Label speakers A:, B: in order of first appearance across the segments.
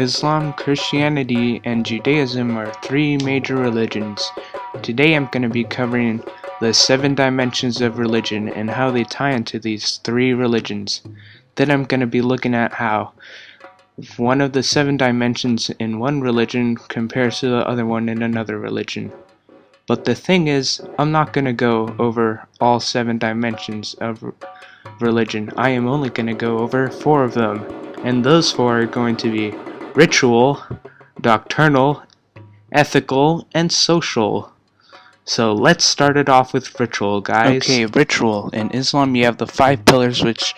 A: Islam, Christianity, and Judaism are three major religions. Today I'm going to be covering the 7 dimensions of religion and how they tie into these three religions. Then I'm going to be looking at how one of the 7 dimensions in one religion compares to the other one in another religion. But the thing is, I'm not going to go over all 7 dimensions of religion. I am only going to go over 4 of them. And those 4 are going to be ritual, doctrinal, ethical, and social. So let's start it off with ritual, guys. Okay, ritual. In Islam you have the 5 pillars, which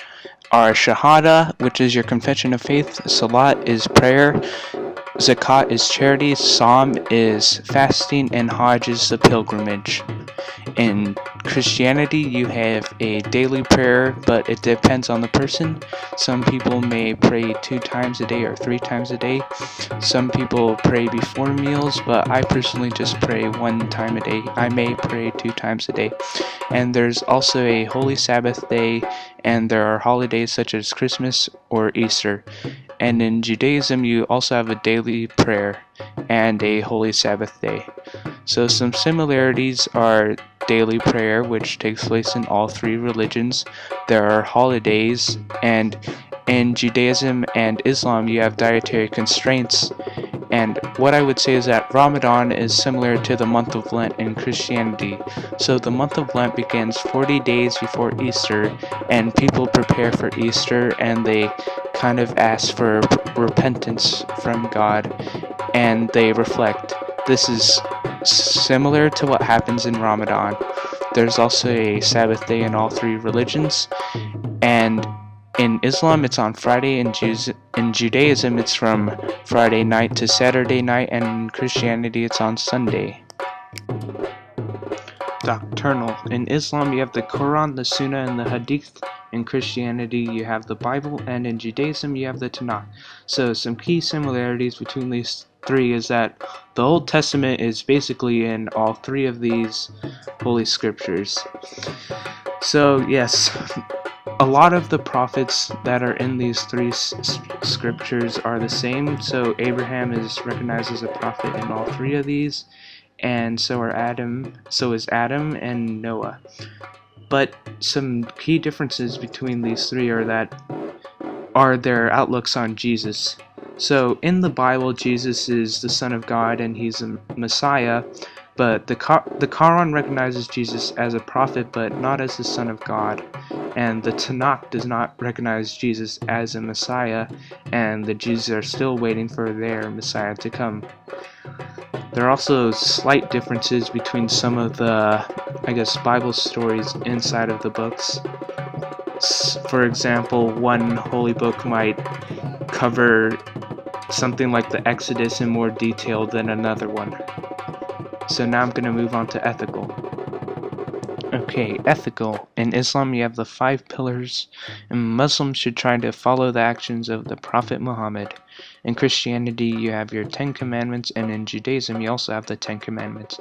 A: are Shahada, which is your confession of faith, Salat is prayer, Zakat is charity, Psalm is fasting, and Hajj is the pilgrimage. In Christianity, you have a daily prayer, but it depends on the person. Some people may pray 2 times a day or 3 times a day. Some people pray before meals, but I personally just pray 1 time a day. I may pray 2 times a day. And there's also a holy Sabbath day, and there are holidays such as Christmas or Easter. And in Judaism, you also have a daily prayer and a holy Sabbath day. So some similarities are daily prayer, which takes place in all 3 religions. There are holidays, and in Judaism and Islam you have dietary constraints. And what I would say is that Ramadan is similar to the month of Lent in Christianity. So the month of Lent begins 40 days before Easter, and people prepare for Easter, and they kind of ask for repentance from God, and they reflect. This is similar to what happens in Ramadan. There's also a Sabbath day in all 3 religions, and in Islam it's on Friday, in Judaism it's from Friday night to Saturday night, and in Christianity it's on Sunday. Doctrinal. In Islam you have the Quran, the Sunnah, and the Hadith. In Christianity you have the Bible, and in Judaism you have the Tanakh. So some key similarities between these 3 is that the Old Testament is basically in all 3 of these holy scriptures. So yes, a lot of the prophets that are in these 3 scriptures are the same. So Abraham is recognized as a prophet in all 3 of these, and so is Adam and Noah. But some key differences between these 3 are their outlooks on Jesus. So in the Bible, Jesus is the Son of God and he's a Messiah, but the Quran recognizes Jesus as a prophet but not as the Son of God, and the Tanakh does not recognize Jesus as a Messiah, and the Jews are still waiting for their Messiah to come. There are also slight differences between some of the, Bible stories inside of the books. For example, one holy book might cover something like the Exodus in more detail than another one. So now I'm going to move on to ethical. Okay, ethical. In Islam you have the 5 pillars, and Muslims should try to follow the actions of the Prophet Muhammad. In Christianity you have your 10 commandments, and in Judaism you also have the 10 commandments.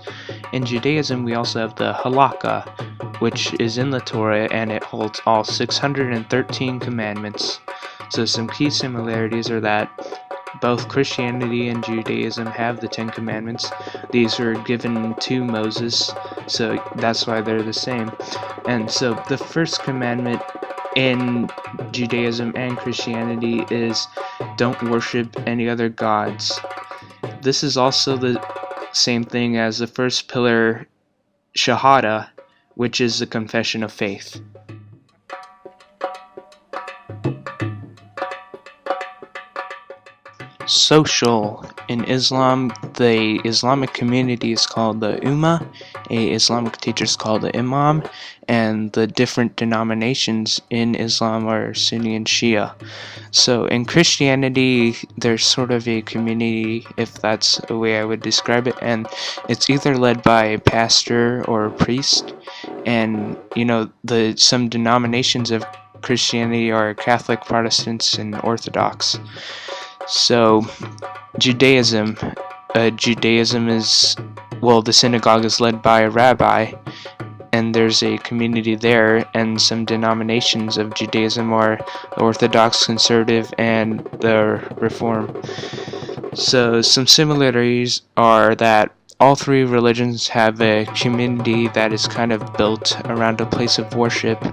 A: In Judaism we also have the halakha, which is in the Torah, and it holds all 613 commandments. So some key similarities are that both Christianity and Judaism have the 10 commandments. These were given to Moses, so that's why they're the same. And so the first commandment in Judaism and Christianity is don't worship any other gods. This is also the same thing as the first pillar, Shahada, which is the confession of faith. Social. In Islam, the Islamic community is called the Ummah, a Islamic teacher is called the Imam, and the different denominations in Islam are Sunni and Shia. So in Christianity, there's sort of a community, if that's a way I would describe it, and it's either led by a pastor or a priest, and some denominations of Christianity are Catholic, Protestants, and Orthodox. So Judaism is, the synagogue is led by a rabbi, and there's a community there, and some denominations of Judaism are the Orthodox, Conservative, and the Reform. So some similarities are that all three religions have a community that is kind of built around a place of worship,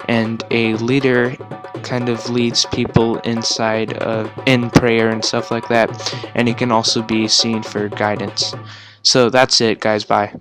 A: and a leader kind of leads people inside of in prayer and stuff like that, and he can also be seen for guidance. So that's it, guys. Bye.